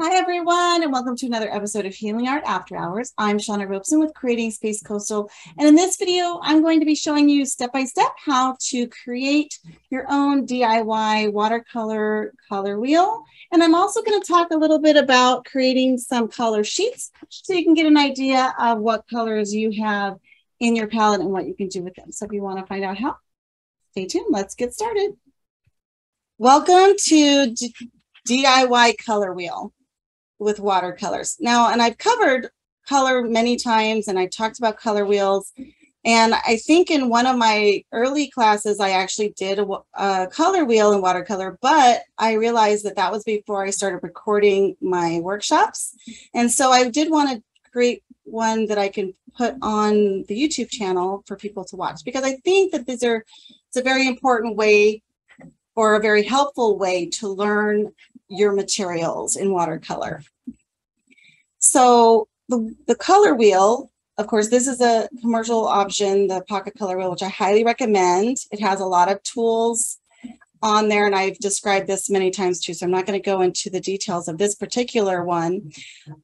Hi, everyone, and welcome to another episode of Healing Art After Hours. I'm Shauna Robeson with Creating Space Coastal, and in this video, I'm going to be showing you step-by-step how to create your own DIY watercolor color wheel. And I'm also going to talk a little bit about creating some color sheets so you can get an idea of what colors you have in your palette and what you can do with them. So if you want to find out how, stay tuned. Let's get started. Welcome to DIY color wheel with watercolors. Now, and I've covered color many times and I talked about color wheels. And I think in one of my early classes, I actually did a color wheel in watercolor, but I realized that that was before I started recording my workshops. And so I did want to create one that I can put on the YouTube channel for people to watch, because I think that it's a very important way or a very helpful way to learn your materials in watercolor. So the color wheel, of course, this is a commercial option, the pocket color wheel, which I highly recommend. It has a lot of tools on there, and I've described this many times too, so I'm not going to go into the details of this particular one,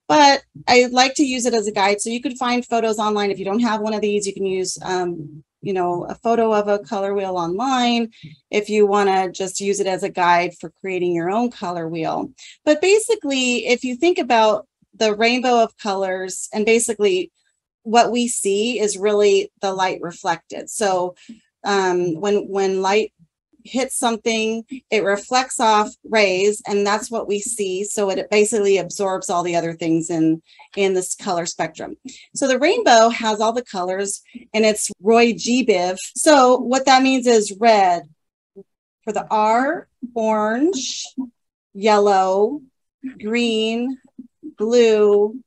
but I like to use it as a guide. So you can find photos online. If you don't have one of these, you can use a photo of a color wheel online if you want to just use it as a guide for creating your own color wheel. But basically, if you think about the rainbow of colors, and basically what we see is really the light reflected. So when light hits something, it reflects off rays, and that's what we see. So it basically absorbs all the other things in this color spectrum. So the rainbow has all the colors, and it's Roy G. Biv. So what that means is red for the R, orange, yellow, green, blue,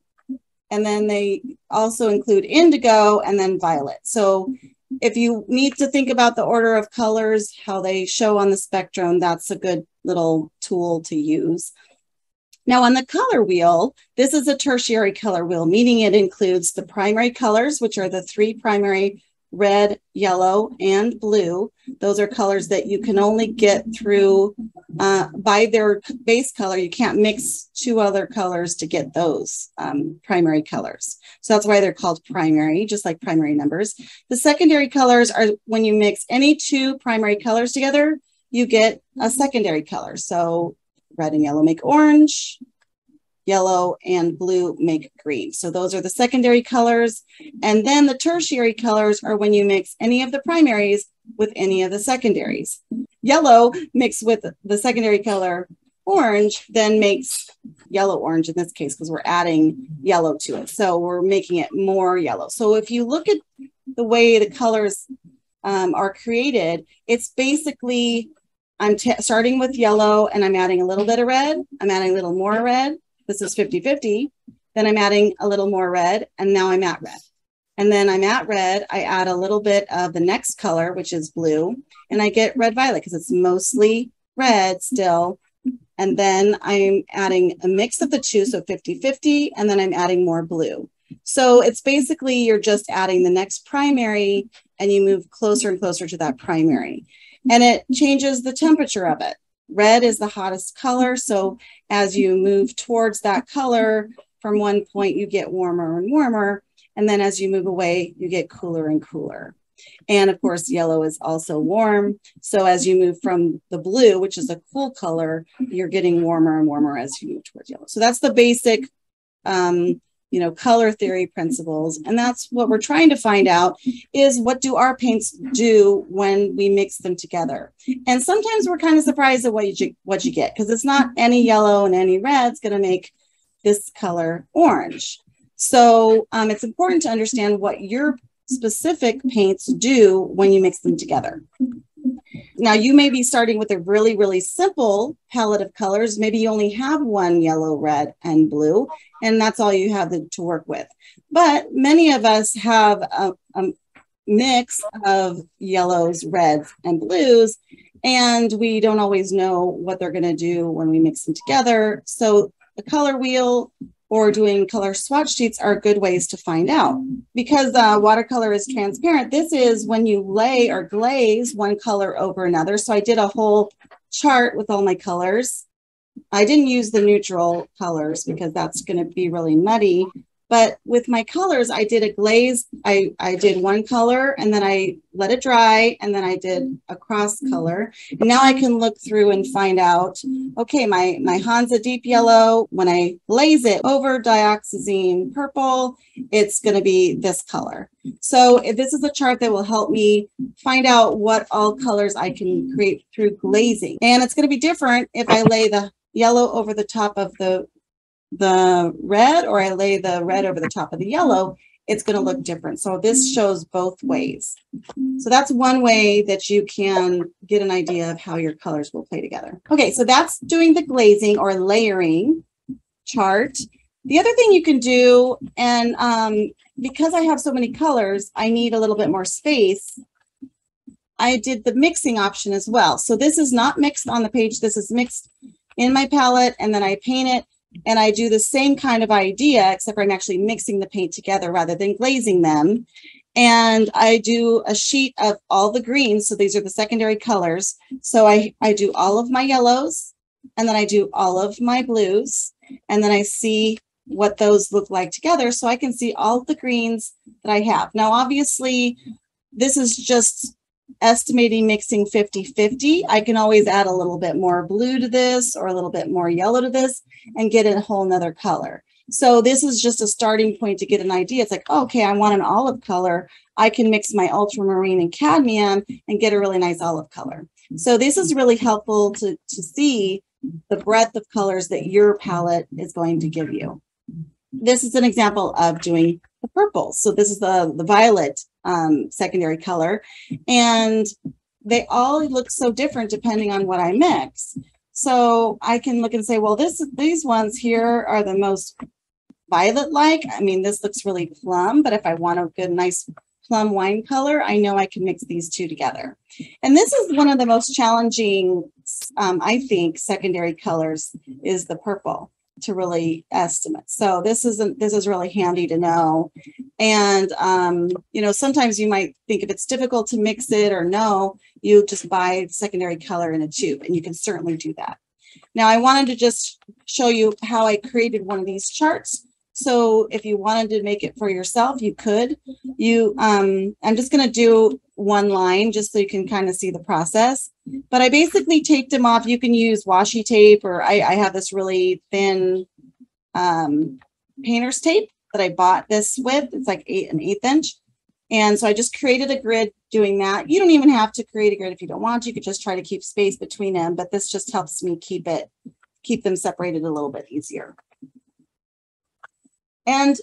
and then they also include indigo and then violet. So if you need to think about the order of colors, how they show on the spectrum, that's a good little tool to use. Now on the color wheel, this is a tertiary color wheel, meaning it includes the primary colors, which are the three primary: red, yellow, and blue. Those are colors that you can only get through by their base color. You can't mix two other colors to get those primary colors. So that's why they're called primary, just like primary numbers. The secondary colors are when you mix any two primary colors together, you get a secondary color. So red and yellow make orange, yellow and blue make green. So those are the secondary colors. And then the tertiary colors are when you mix any of the primaries with any of the secondaries. Yellow mixed with the secondary color orange then makes yellow orange in this case, because we're adding yellow to it. So we're making it more yellow. So if you look at the way the colors are created, it's basically, I'm starting with yellow and I'm adding a little bit of red. I'm adding a little more red. This is 50-50. Then I'm adding a little more red, and now I'm at red. And then I'm at red, I add a little bit of the next color, which is blue, and I get red violet because it's mostly red still. And then I'm adding a mix of the two, so 50-50, and then I'm adding more blue. So it's basically you're just adding the next primary, and you move closer and closer to that primary. And it changes the temperature of it. Red is the hottest color, so as you move towards that color, from one point you get warmer and warmer, and then as you move away, you get cooler and cooler. And of course, yellow is also warm, so as you move from the blue, which is a cool color, you're getting warmer and warmer as you move towards yellow. So that's the basic color theory principles. And that's what we're trying to find out is, what do our paints do when we mix them together? And sometimes we're kind of surprised at what you get, because it's not any yellow and any red's going to make this color orange. So it's important to understand what your specific paints do when you mix them together. Now, you may be starting with a really, really simple palette of colors. Maybe you only have one yellow, red, and blue, and that's all you have to work with. But many of us have a mix of yellows, reds, and blues, and we don't always know what they're going to do when we mix them together. So a color wheel or doing color swatch sheets are good ways to find out. Because watercolor is transparent, this is when you lay or glaze one color over another. So I did a whole chart with all my colors. I didn't use the neutral colors because that's going to be really muddy. But with my colors, I did a glaze. I did one color and then I let it dry and then I did a cross color. And now I can look through and find out, okay, my Hansa deep yellow, when I glaze it over dioxazine purple, it's going to be this color. So this is a chart that will help me find out what all colors I can create through glazing. And it's going to be different if I lay the yellow over the top of the red or I lay the red over the top of the yellow, it's going to look different. So this shows both ways. So that's one way that you can get an idea of how your colors will play together. Okay, so that's doing the glazing or layering chart. The other thing you can do, and because I have so many colors, I need a little bit more space. I did the mixing option as well. So this is not mixed on the page. This is mixed in my palette, and then I paint it. And I do the same kind of idea, except for I'm actually mixing the paint together rather than glazing them. And I do a sheet of all the greens. So these are the secondary colors. So I do all of my yellows, and then I do all of my blues, and then I see what those look like together. So I can see all the greens that I have. Now, obviously, this is just estimating mixing 50-50. I can always add a little bit more blue to this or a little bit more yellow to this and get a whole nother color. So this is just a starting point to get an idea. It's like, okay, I want an olive color. I can mix my ultramarine and cadmium and get a really nice olive color. So this is really helpful to see the breadth of colors that your palette is going to give you. This is an example of doing the purple. So this is the violet secondary color, and they all look so different depending on what I mix. So I can look and say, well, these ones here are the most violet-like. I mean, this looks really plum, but if I want a good, nice plum wine color, I know I can mix these two together. And this is one of the most challenging, I think, secondary colors is the purple to really estimate. So this is really handy to know. And you know, sometimes you might think if it's difficult to mix it or no, you just buy secondary color in a tube, and you can certainly do that. Now I wanted to just show you how I created one of these charts. So if you wanted to make it for yourself, you could. I'm just going to do one line just so you can kind of see the process. But I basically taped them off. You can use washi tape, or I have this really thin painter's tape that I bought this with. It's like an 1/8 inch. And so I just created a grid doing that. You don't even have to create a grid if you don't want to. You could just try to keep space between them, but this just helps me keep them separated a little bit easier. And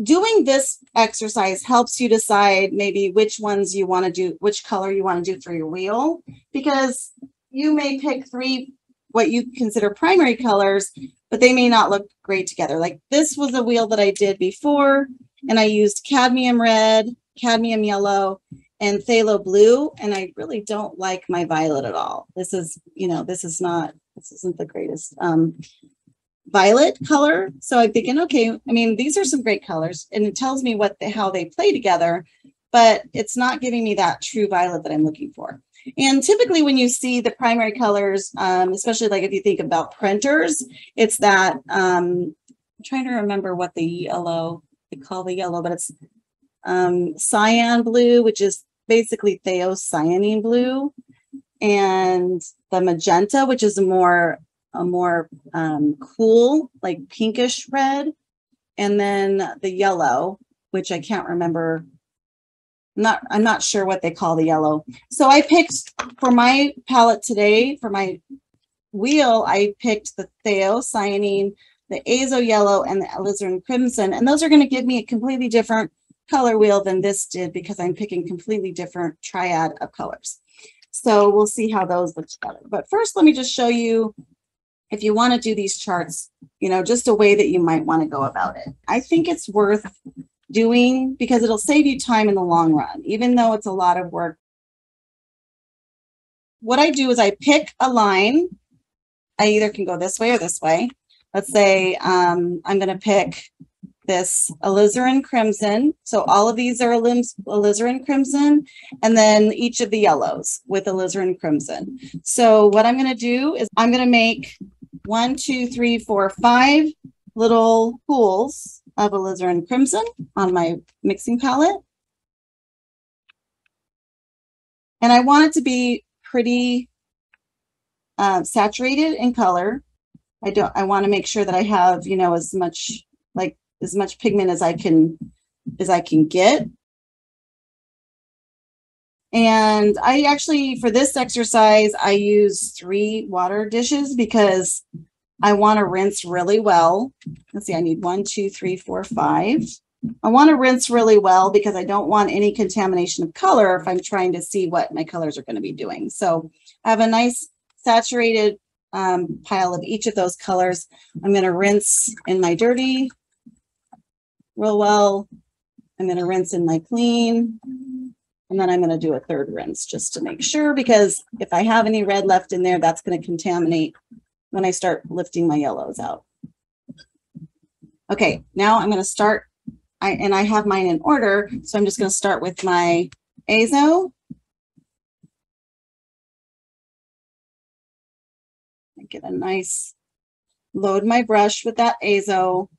doing this exercise helps you decide maybe which ones you want to do, which color you want to do for your wheel, because you may pick 3 what you consider primary colors, but they may not look great together. Like this was a wheel that I did before, and I used cadmium red, cadmium yellow, and phthalo blue, and I really don't like my violet at all. This is, you know, this isn't the greatest violet color. So I'm thinking, okay, I mean, these are some great colors, and it tells me how they play together, but it's not giving me that true violet that I'm looking for. And typically when you see the primary colors, especially like if you think about printers, it's that, I'm trying to remember what the yellow, they call the yellow, but it's cyan blue, which is basically thiocyanine blue, and the magenta, which is a more cool, like pinkish red, and then the yellow, which I can't remember. I'm not sure what they call the yellow. So I picked for my palette today, for my wheel, I picked the thiocyanine, the azo yellow, and the alizarin crimson, and those are going to give me a completely different color wheel than this did, because I'm picking completely different triad of colors. So we'll see how those look together. But first, let me just show you, if you want to do these charts, you know, just a way that you might want to go about it. I think it's worth doing because it'll save you time in the long run, even though it's a lot of work. What I do is I pick a line. I either can go this way or this way. Let's say I'm going to pick this alizarin crimson. So all of these are alizarin crimson, and then each of the yellows with alizarin crimson. So what I'm going to do is I'm going to make 1, 2, 3, 4, 5 little pools of alizarin crimson on my mixing palette. And I want it to be pretty saturated in color. I want to make sure that I have, you know, as much pigment as I can get. And I actually, for this exercise, I use 3 water dishes because I want to rinse really well. Let's see, I need 1, 2, 3, 4, 5. I want to rinse really well because I don't want any contamination of color if I'm trying to see what my colors are going to be doing. So I have a nice saturated pile of each of those colors. I'm going to rinse in my dirty real well. I'm going to rinse in my clean. And then I'm going to do a third rinse just to make sure, because if I have any red left in there, that's going to contaminate when I start lifting my yellows out. Okay, now I'm going to start. I have mine in order, so I'm just going to start with my azo. Get a nice, load my brush with that azo.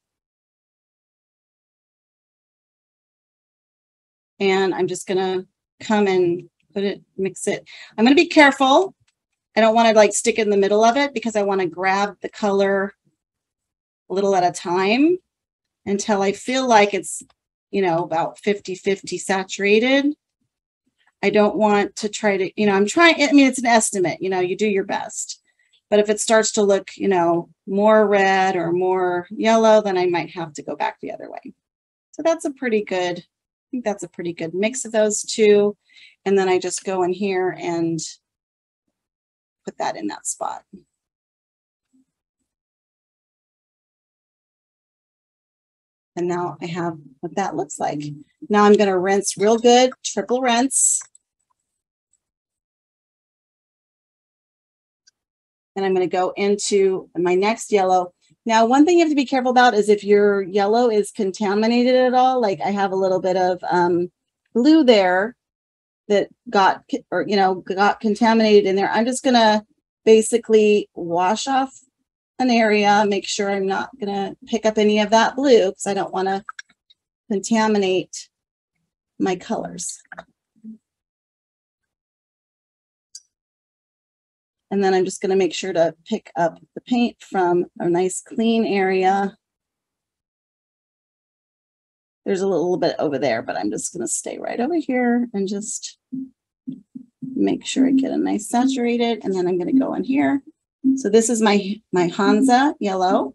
And I'm just going to come and mix it. I'm going to be careful. I don't want to like stick in the middle of it because I want to grab the color a little at a time until I feel like it's, you know, about 50-50 saturated. I don't want to try to, you know, I mean, it's an estimate, you know, you do your best. But if it starts to look, you know, more red or more yellow, then I might have to go back the other way. So that's a pretty good, I think that's a pretty good mix of those two. And then I just go in here and put that in that spot. And now I have what that looks like. Now I'm going to rinse real good, triple rinse. And I'm going to go into my next yellow. Now, one thing you have to be careful about is if your yellow is contaminated at all, like I have a little bit of blue there that got contaminated in there. I'm just going to basically wash off an area, make sure I'm not going to pick up any of that blue because I don't want to contaminate my colors. And then I'm just going to make sure to pick up the paint from a nice clean area. There's a little bit over there, but I'm just going to stay right over here and just make sure I get a nice saturated. And then I'm going to go in here. So this is my Hansa yellow.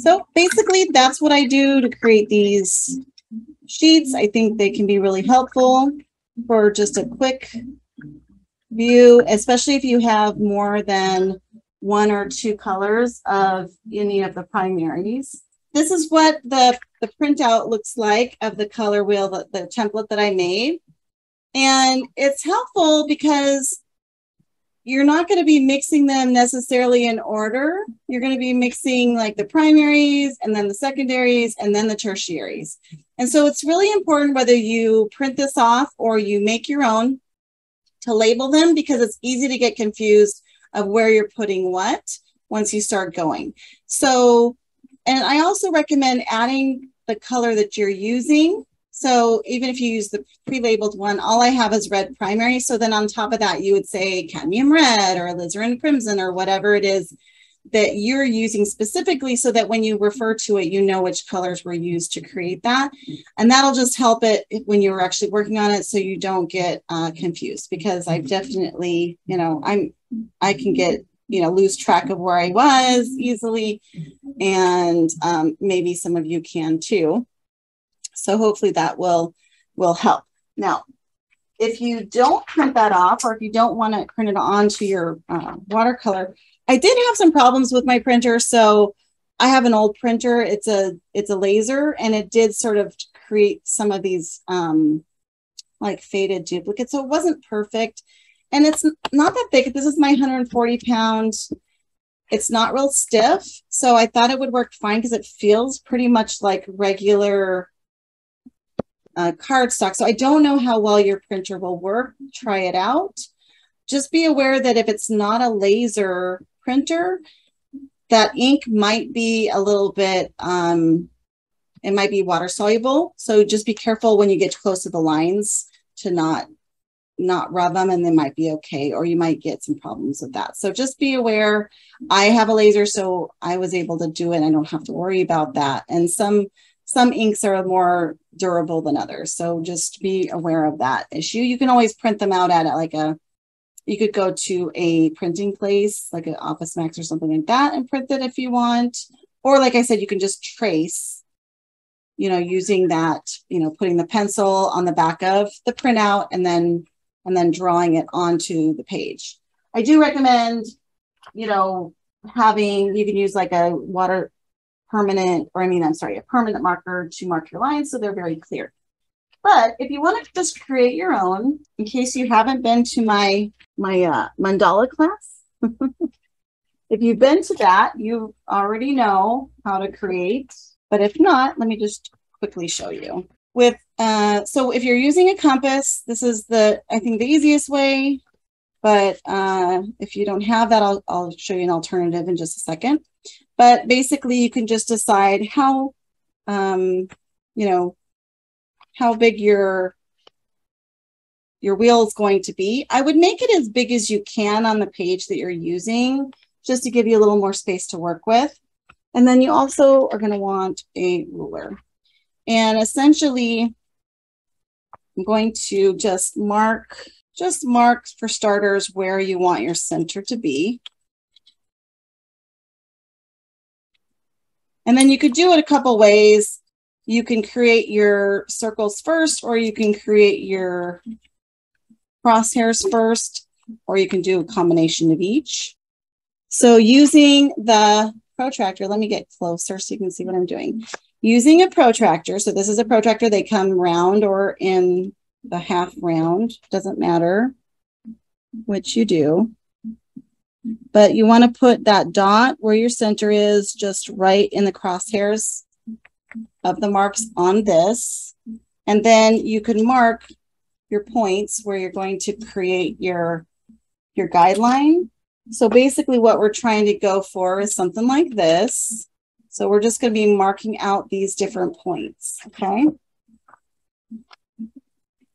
So basically, that's what I do to create these sheets. I think they can be really helpful for just a quick view, especially if you have more than 1 or 2 colors of any of the primaries. This is what the printout looks like of the color wheel, the template that I made. And it's helpful because you're not going to be mixing them necessarily in order. You're going to be mixing like the primaries and then the secondaries and then the tertiaries. And so it's really important whether you print this off or you make your own to label them, because it's easy to get confused of where you're putting what once you start going. So, and I also recommend adding the color that you're using. So even if you use the pre-labeled one, all I have is red primary. So then on top of that, you would say cadmium red or alizarin crimson or whatever it is that you're using specifically, so that when you refer to it, you know which colors were used to create that. And that'll just help it when you're actually working on it, so you don't get confused, because I've definitely, you know, I can get, you know, lose track of where I was easily. And maybe some of you can too. So hopefully that will help. Now, if you don't print that off, or if you don't want to print it onto your watercolor, I did have some problems with my printer. So I have an old printer. It's a laser, and it did sort of create some of these like faded duplicates. So it wasn't perfect. And it's not that thick. This is my 140-pound. It's not real stiff. So I thought it would work fine because it feels pretty much like regular cardstock. So I don't know how well your printer will work. Try it out. Just be aware that if it's not a laser printer, that ink might be a little bit, it might be water soluble. So just be careful when you get close to the lines to not rub them, and they might be okay, or you might get some problems with that. So just be aware. I have a laser, so I was able to do it. I don't have to worry about that. And some inks are more durable than others. So just be aware of that issue. You can always print them out at like you could go to a printing place, like an Office Max or something like that, and print it if you want. Or like I said, you can just trace, you know, using that, you know, putting the pencil on the back of the printout and then drawing it onto the page. I do recommend, you know, you can use like a permanent marker to mark your lines so they're very clear. But if you want to just create your own, in case you haven't been to my mandala class, if you've been to that, you already know how to create. But if not, let me just quickly show you. So if you're using a compass, this is I think the easiest way. But if you don't have that, I'll show you an alternative in just a second. But basically, you can just decide how, you know, how big your wheel is going to be. I would make it as big as you can on the page that you're using, just to give you a little more space to work with. And then you also are going to want a ruler. And essentially, I'm going to just mark for starters where you want your center to be. And then you could do it a couple ways. You can create your circles first, or you can create your crosshairs first, or you can do a combination of each. So using the protractor, let me get closer so you can see what I'm doing. Using a protractor, so this is a protractor, they come round or in the half round, doesn't matter which you do. But you want to put that dot where your center is just right in the crosshairs of the marks on this. And then you can mark your points where you're going to create your guideline. So basically what we're trying to go for is something like this. So we're just going to be marking out these different points, okay?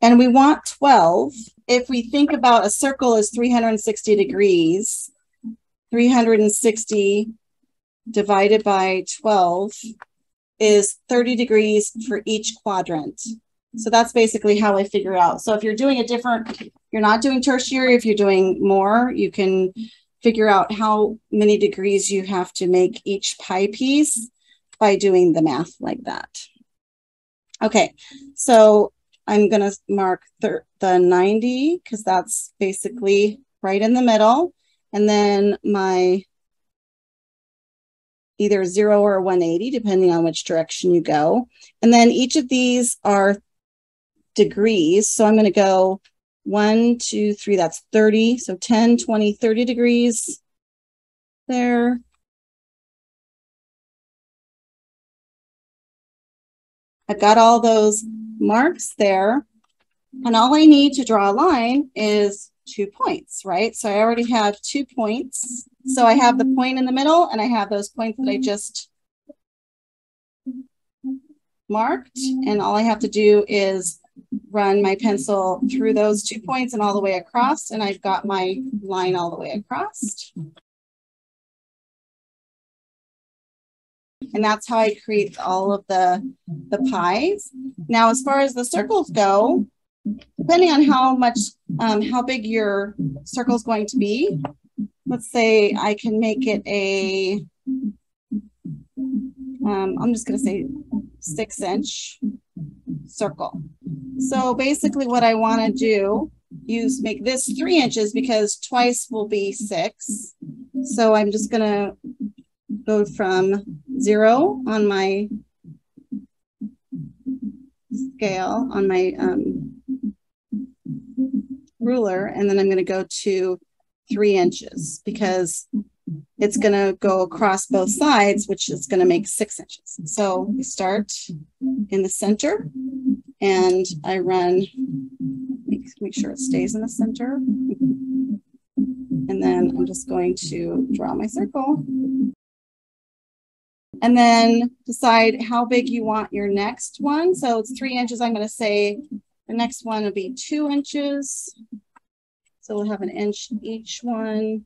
And we want 12. If we think about a circle as 360 degrees, 360 divided by 12 is 30 degrees for each quadrant. So that's basically how I figure out. So if you're doing you're not doing tertiary, if you're doing more, you can figure out how many degrees you have to make each pie piece by doing the math like that. Okay, so I'm going to mark the 90 because that's basically right in the middle. And then my either 0 or 180, depending on which direction you go. And then each of these are degrees. So I'm going to go 1, 2, 3, that's 30. So 10, 20, 30 degrees there. I've got all those marks there. And all I need to draw a line is 2 points, right? So I already have 2 points. So I have the point in the middle, and I have those points that I just marked. And all I have to do is run my pencil through those 2 points and all the way across, and I've got my line all the way across. And that's how I create all of the pies. Now, as far as the circles go, depending on how big your circle is going to be, let's say I can make it I'm just going to say 6-inch circle. So basically what I want to do, make this 3 inches because twice will be 6. So I'm just going to go from 0 on my scale, on my ruler, and then I'm going to go to 3 inches because it's going to go across both sides, which is going to make 6 inches. So we start in the center and I run, make sure it stays in the center. And then I'm just going to draw my circle. And then decide how big you want your next one. So it's 3 inches. I'm going to say the next one will be 2 inches. So we'll have an inch each one.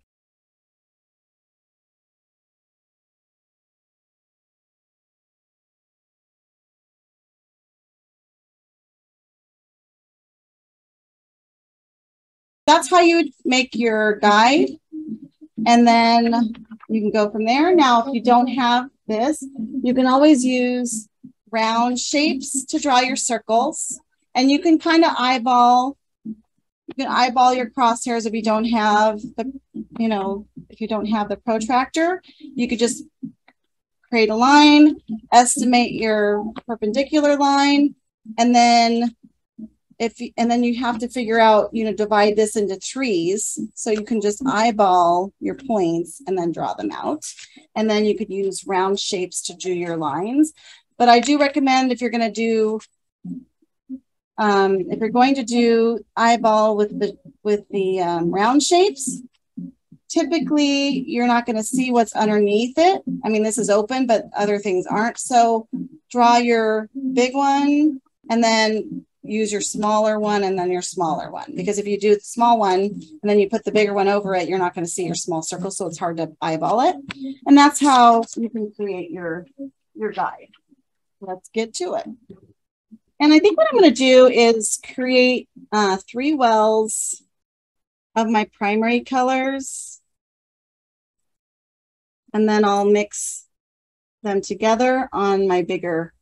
That's how you would make your guide. And then you can go from there. Now, if you don't have this, you can always use round shapes to draw your circles. And you can kind of eyeball, your crosshairs if you don't have the, if you don't have the protractor. You could just create a line, estimate your perpendicular line, and then you have to figure out, divide this into 3s. So you can just eyeball your points and then draw them out. And then you could use round shapes to do your lines. But I do recommend if you're going to do, eyeball with the round shapes, typically you're not going to see what's underneath it. I mean, this is open, but other things aren't. So draw your big one and then use your smaller one and then your smaller one. Because if you do the small one and then you put the bigger one over it, you're not going to see your small circle. So it's hard to eyeball it. And that's how you can create your guide. Let's get to it. And I think what I'm going to do is create 3 wells of my primary colors. And then I'll mix them together on my bigger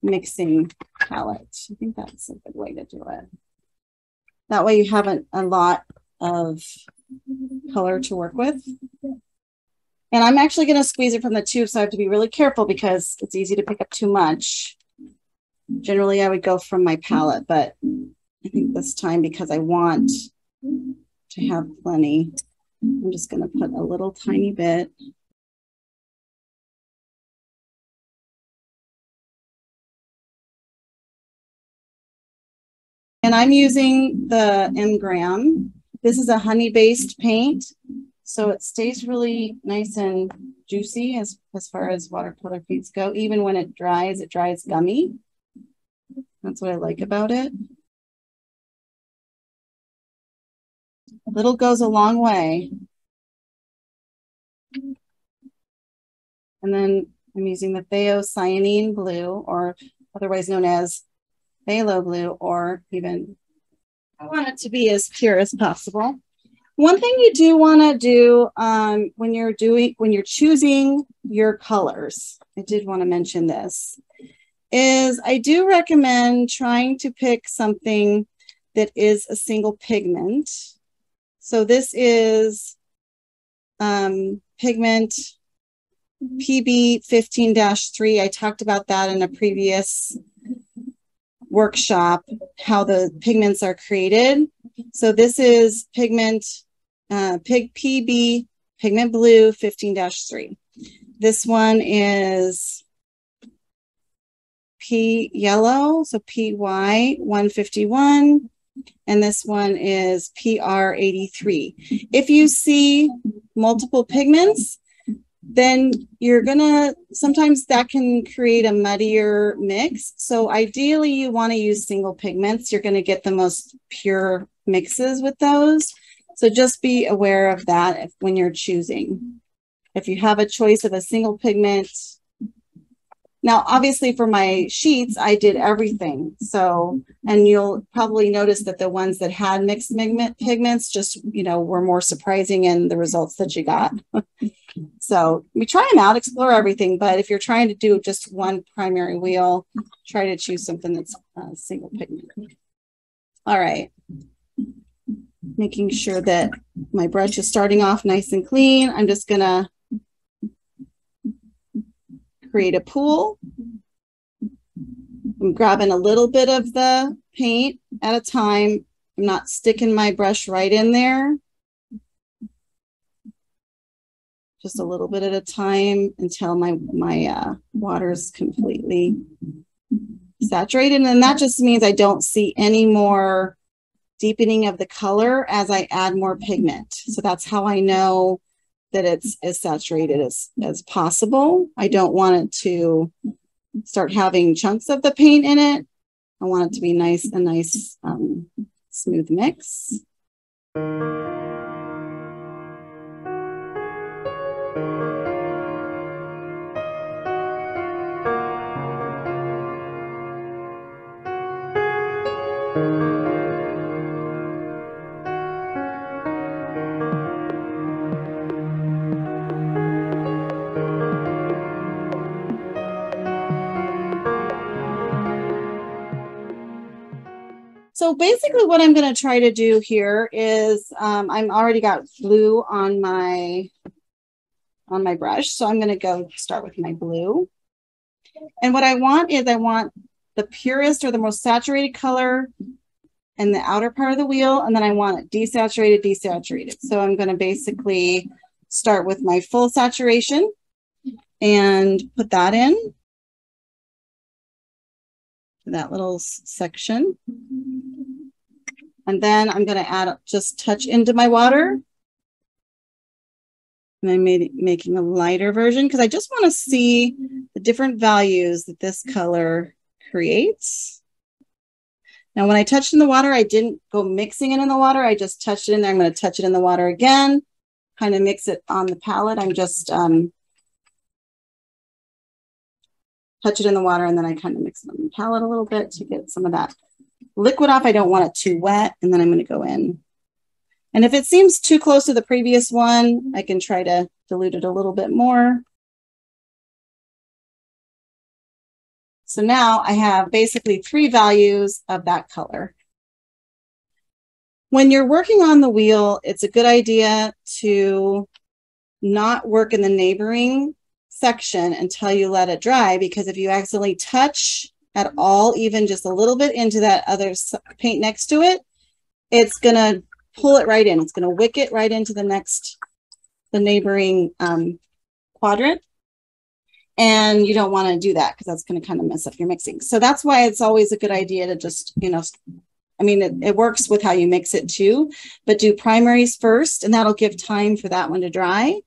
mixing palette. I think that's a good way to do it. That way you have a lot of color to work with. And I'm actually going to squeeze it from the tube, so I have to be really careful because it's easy to pick up too much. Generally, I would go from my palette, but I think this time, because I want to have plenty, I'm just going to put a little tiny bit. And I'm using the M-Gram. This is a honey-based paint, so it stays really nice and juicy as far as watercolor paints go. Even when it dries gummy. That's what I like about it. A little goes a long way. And then I'm using the Cyanine blue, or otherwise known as phthalo blue, or even I want it to be as pure as possible. One thing you do want to do when you're choosing your colors, I did want to mention this, is I do recommend trying to pick something that is a single pigment. So this is pigment PB 15-3. I talked about that in a previous workshop, how the pigments are created. So this is pigment PB pigment blue 15-3. This one is P yellow, so PY 151, and this one is PR 83. If you see multiple pigments, then you're gonna, sometimes that can create a muddier mix. So ideally you want to use single pigments. You're going to get the most pure mixes with those. So just be aware of that when you're choosing. If you have a choice of a single pigment. Now, obviously for my sheets, I did everything. So, and you'll probably notice that the ones that had mixed pigments just, were more surprising in the results that you got. So we try them out, explore everything. But if you're trying to do just one primary wheel, try to choose something that's single pigment. All right. Making sure that my brush is starting off nice and clean. I'm just gonna create a pool. I'm grabbing a little bit of the paint at a time. I'm not sticking my brush right in there. Just a little bit at a time until my water is completely saturated. And that just means I don't see any more deepening of the color as I add more pigment. So that's how I know that it's as saturated as possible. I don't want it to start having chunks of the paint in it. I want it to be nice, a nice smooth mix. So basically what I'm going to try to do here is I'm already got blue on my brush. So I'm going to go start with my blue. And what I want is I want the purest or the most saturated color in the outer part of the wheel. And then I want it desaturated, desaturated. So I'm going to basically start with my full saturation and put that in that little section. And then I'm going to add just touch into my water. And I'm making a lighter version because I just want to see the different values that this color creates. Now, when I touched in the water, I didn't go mixing it in the water. I just touched it in there. I'm going to touch it in the water again, kind of mix it on the palette. I'm just touch it in the water, and then I kind of mix it on the palette a little bit to get some of that liquid off. I don't want it too wet, and then I'm going to go in. And if it seems too close to the previous one, I can try to dilute it a little bit more. So now I have basically 3 values of that color. When you're working on the wheel, it's a good idea to not work in the neighboring section until you let it dry, because if you accidentally touch at all, even just a little bit into that other paint next to it, it's going to pull it right in. It's going to wick it right into the neighboring quadrant. And you don't want to do that because that's going to kind of mess up your mixing. So that's why it's always a good idea to just, I mean, it works with how you mix it too, but do primaries first, and that'll give time for that one to dry.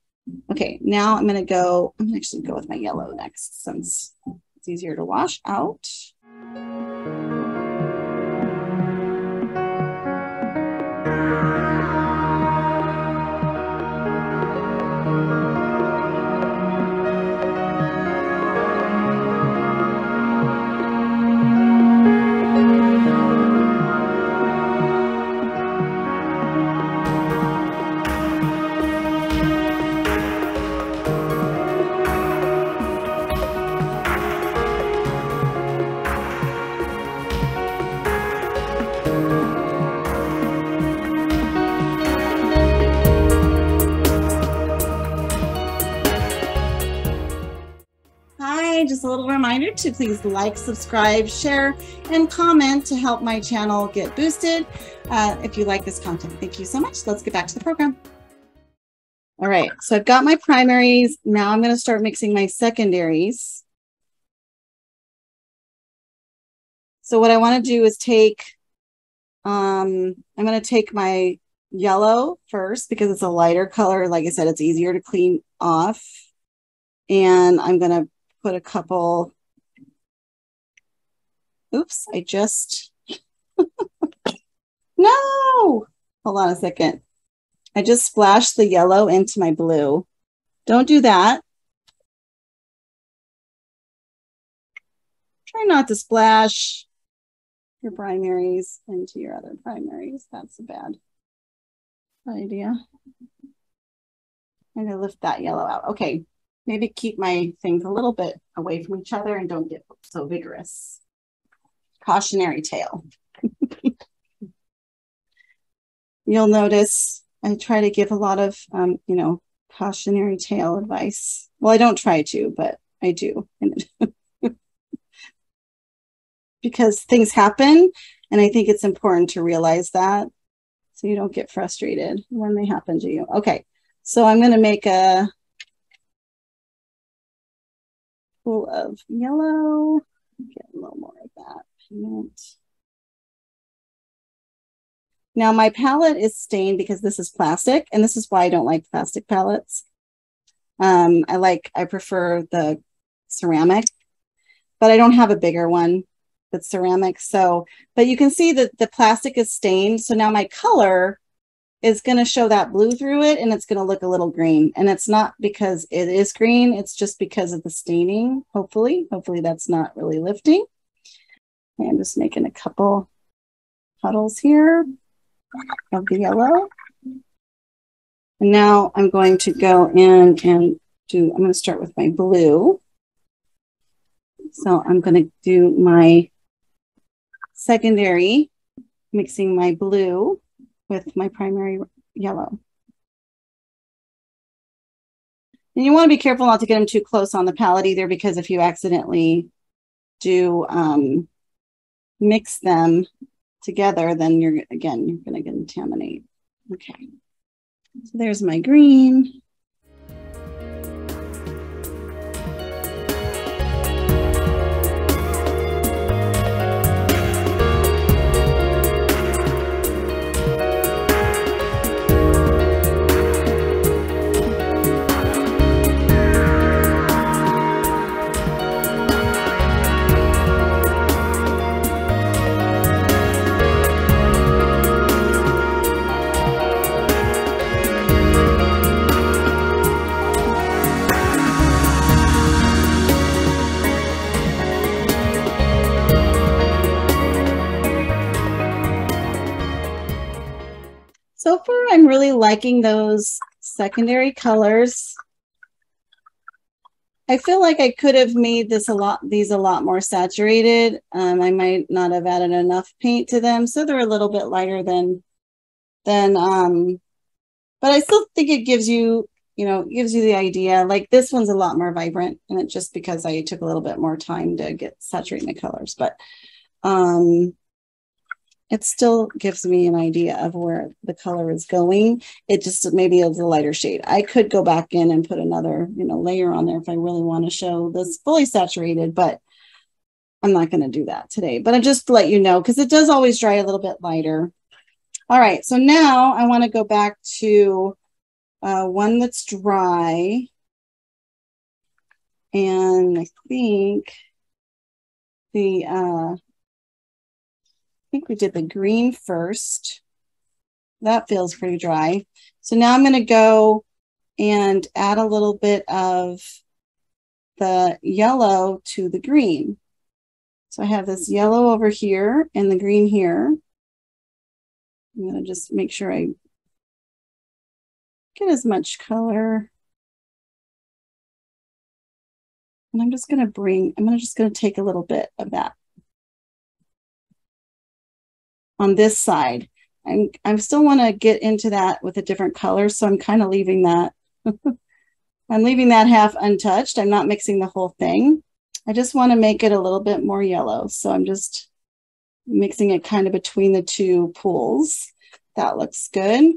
Okay, now I'm going to actually go with my yellow next since it's easier to wash out. Just a little reminder to please like, subscribe, share, and comment to help my channel get boosted if you like this content. Thank you so much. Let's get back to the program. All right, so I've got my primaries. Now I'm going to start mixing my secondaries. So what I want to do is I'm going to take my yellow first because it's a lighter color. Like I said, it's easier to clean off. And I'm going to put a couple, oops, I just, no, hold on a second. I just splashed the yellow into my blue. Don't do that. Try not to splash your primaries into your other primaries. That's a bad idea. I'm going to lift that yellow out. Okay. Maybe keep my things a little bit away from each other and don't get so vigorous. cautionary tale. You'll notice I try to give a lot of, you know, cautionary tale advice. Well, I don't try to, but I do. Because things happen, and I think it's important to realize that so you don't get frustrated when they happen to you. Okay, so I'm going to make a pool of yellow. Get a little more of that pigment. Now my palette is stained because this is plastic, and this is why I don't like plastic palettes. I prefer the ceramic, but I don't have a bigger one that's ceramic. So, but you can see that the plastic is stained. So now my color is going to show that blue through it, and it's going to look a little green. And it's not because it is green. It's just because of the staining. Hopefully that's not really lifting. Okay, I'm just making a couple puddles here of the yellow. And now I'm going to go in and I'm going to start with my blue. So I'm going to do my secondary, mixing my blue with my primary yellow. And you want to be careful not to get them too close on the palette either, because if you accidentally do mix them together, then you're going to contaminate. Okay, so there's my green. So far, I'm really liking those secondary colors. I feel like I could have made these a lot more saturated. I might not have added enough paint to them, so they're a little bit lighter than but I still think it gives you, gives you the idea. Like this one's a lot more vibrant, and it's just because I took a little bit more time to saturate my colors, but it still gives me an idea of where the color is going. It just maybe is a lighter shade. I could go back in and put another, layer on there if I really want to show this fully saturated, but I'm not going to do that today. But I just let you know, because it does always dry a little bit lighter. All right, so now I want to go back to one that's dry. And I think we did the green first. That feels pretty dry. So now I'm going to go and add a little bit of the yellow to the green. So I have this yellow over here and the green here. I'm going to just make sure I get as much color. And I'm just going to take a little bit of that on this side. I still want to get into that with a different color, so I'm kind of leaving that. I'm leaving that half untouched. I'm not mixing the whole thing. I just want to make it a little bit more yellow, so I'm just mixing it kind of between the two pools. That looks good.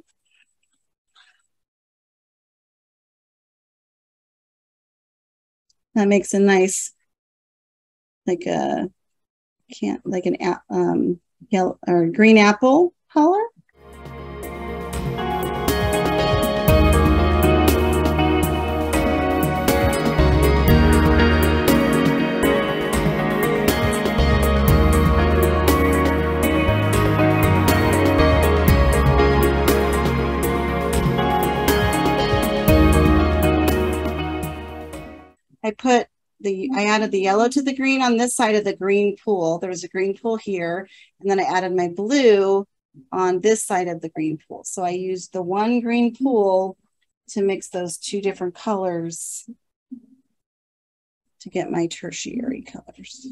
That makes a nice, like an yellow or green apple color. I added the yellow to the green on this side of the green pool. There was a green pool here, and then I added my blue on this side of the green pool. So I used the one green pool to mix those two different colors to get my tertiary colors.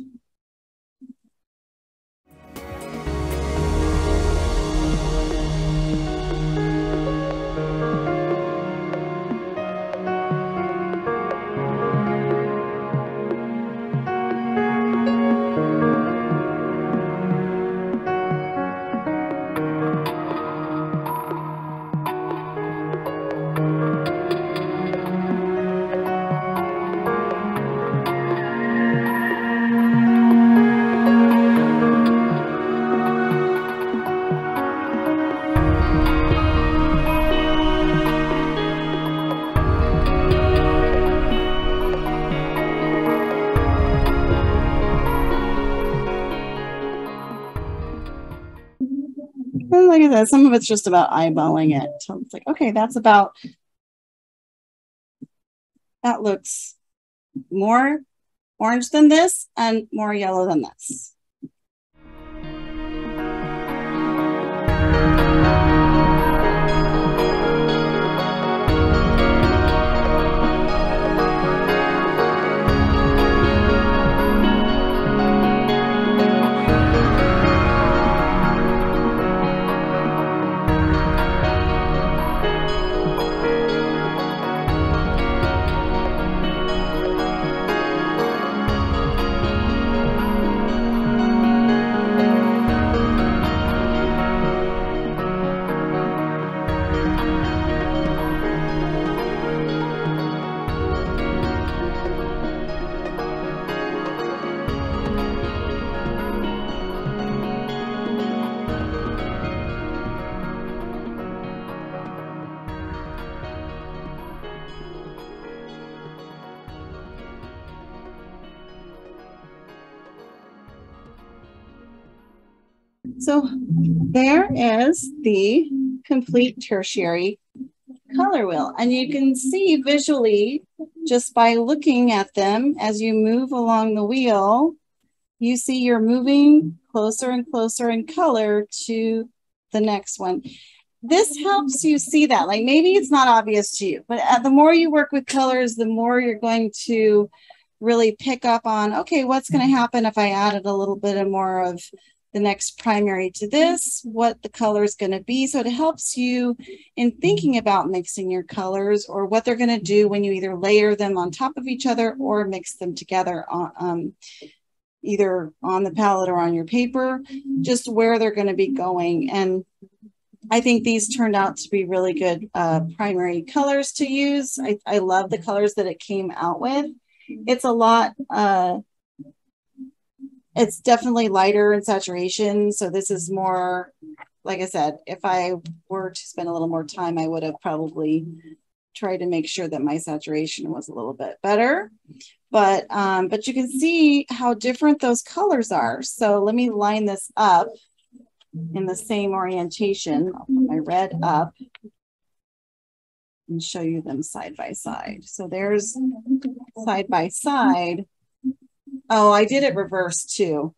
And like I said, some of it's just about eyeballing it. So it's like, okay, that's about, that looks more orange than this and more yellow than this. So there is the complete tertiary color wheel. And you can see visually, just by looking at them, as you move along the wheel, you see you're moving closer and closer in color to the next one. This helps you see that. Like maybe it's not obvious to you, but the more you work with colors, the more you're going to really pick up on, okay, what's going to happen if I added a little bit of more of the next primary to this, what the color is going to be. So it helps you in thinking about mixing your colors or what they're going to do when you either layer them on top of each other or mix them together on either on the palette or on your paper, just where they're going to be going. And I think these turned out to be really good primary colors to use. I love the colors that it came out with. It's a lot, it's definitely lighter in saturation. So this is more, like I said, if I were to spend a little more time, I would have probably tried to make sure that my saturation was a little bit better. But you can see how different those colors are. So let me line this up in the same orientation. I'll put my red up and show you them side by side. So there's side by side. Oh, I did it reverse too.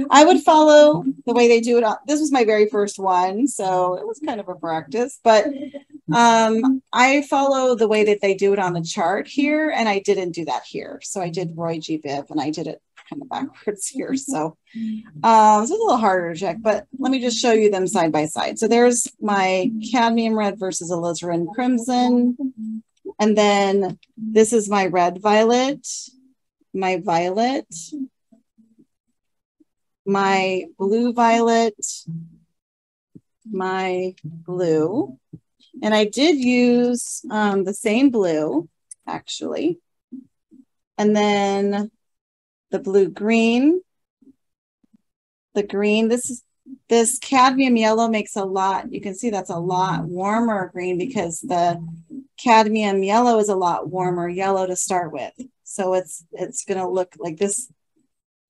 I would follow the way they do it. This was my very first one, so it was kind of a practice, but I follow the way that they do it on the chart here, and I didn't do that here. So I did Roy G. Viv, and I did it kind of backwards here. So it's a little harder to check, but let me just show you them side by side. So there's my cadmium red versus alizarin crimson. And then this is my red violet, my violet, my blue violet, my blue. And I did use the same blue, actually. And then the blue green, the green. This cadmium yellow makes a lot, you can see that's a lot warmer green because the cadmium yellow is a lot warmer yellow to start with. So it's going to look like this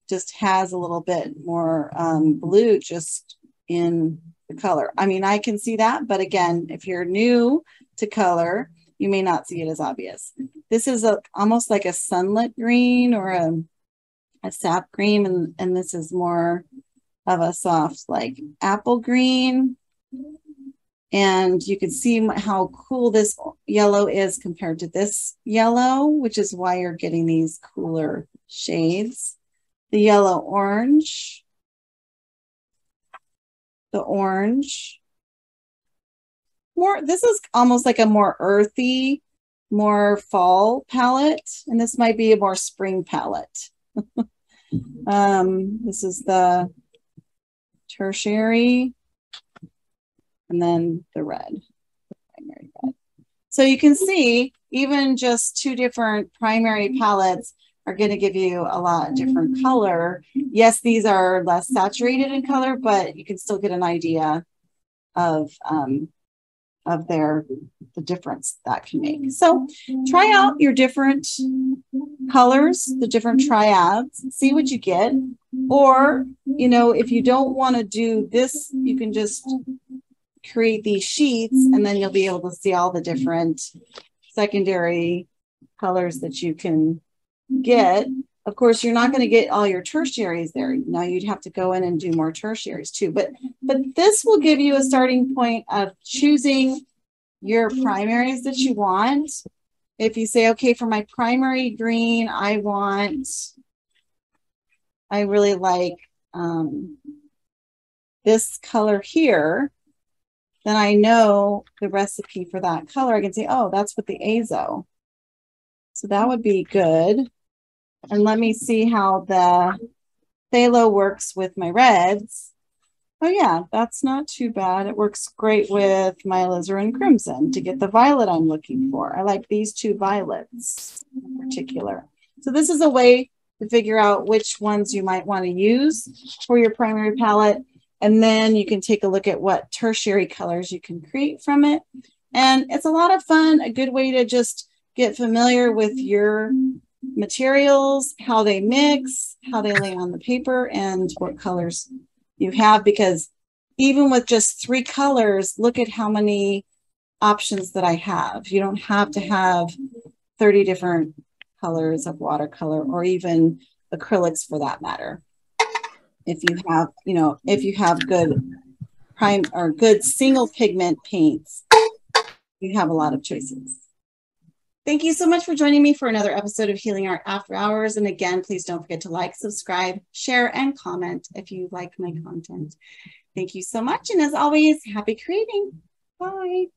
just has a little bit more blue just in the color. I mean, I can see that, but again, if you're new to color, you may not see it as obvious. This is almost like a sunlit green or a sap green, and this is more of a soft like apple green. And you can see how cool this yellow is compared to this yellow, which is why you're getting these cooler shades. The yellow orange, the orange. This is almost like a more earthy, more fall palette, and this might be a more spring palette. This is the tertiary, and then the red, primary red. So you can see even just two different primary palettes are going to give you a lot of different color. Yes, these are less saturated in color, but you can still get an idea of the difference that can make. So try out your different colors, the different triads, see what you get. Or, you know, if you don't want to do this, you can just create these sheets and then you'll be able to see all the different secondary colors that you can get. Of course, you're not going to get all your tertiaries there. Now you'd have to go in and do more tertiaries too. But this will give you a starting point of choosing your primaries that you want. If you say, okay, for my primary green, I really like this color here, then I know the recipe for that color. I can say, oh, that's with the azo. So that would be good. And let me see how the phthalo works with my reds. Oh yeah, that's not too bad. It works great with my alizarin crimson to get the violet I'm looking for. I like these two violets in particular. So this is a way to figure out which ones you might want to use for your primary palette. And then you can take a look at what tertiary colors you can create from it. And it's a lot of fun, a good way to just get familiar with your materials, how they mix, how they lay on the paper, and what colors you have. Because even with just 3 colors, look at how many options that I have. You don't have to have 30 different colors of watercolor or even acrylics for that matter. If you have, you know, if you have good good single pigment paints, you have a lot of choices. Thank you so much for joining me for another episode of Healing Art After Hours. And again, please don't forget to like, subscribe, share, and comment if you like my content. Thank you so much. And as always, happy creating. Bye.